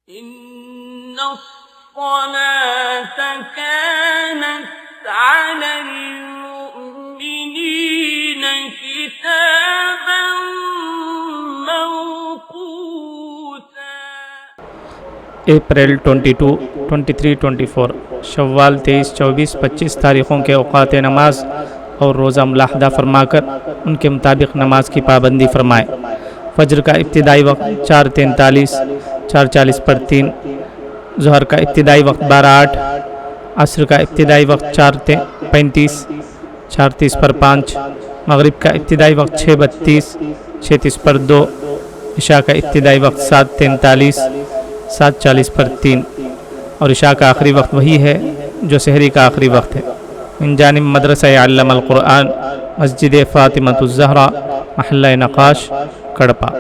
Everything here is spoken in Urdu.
إن الصلاة كانت على المؤمنين كتابا موقوتا۔ اپریل 22، 23، 24 شوال 23، 24، 25 تاریخوں کے اوقات نماز اور روزہ ملاحظہ فرما کر ان کے مطابق نماز کی پابندی فرمائے۔ فجر کا ابتدائی وقت 4:43، 4:40 پر 3، ظہر کا ابتدائی وقت 12:08، عصر کا ابتدائی وقت 4:35، 4:30 پر 5، مغرب کا ابتدائی وقت 6:32، 6:30 پر 2، عشاء کا ابتدائی وقت 7:43، 7:40 پر 3، اور عشاء کا آخری وقت وہی ہے جو سحری کا آخری وقت ہے۔ من جانب مدرسہ علم القرآن، مسجد فاطمۃ الزہرا، محلہ نقاش، کڑپا۔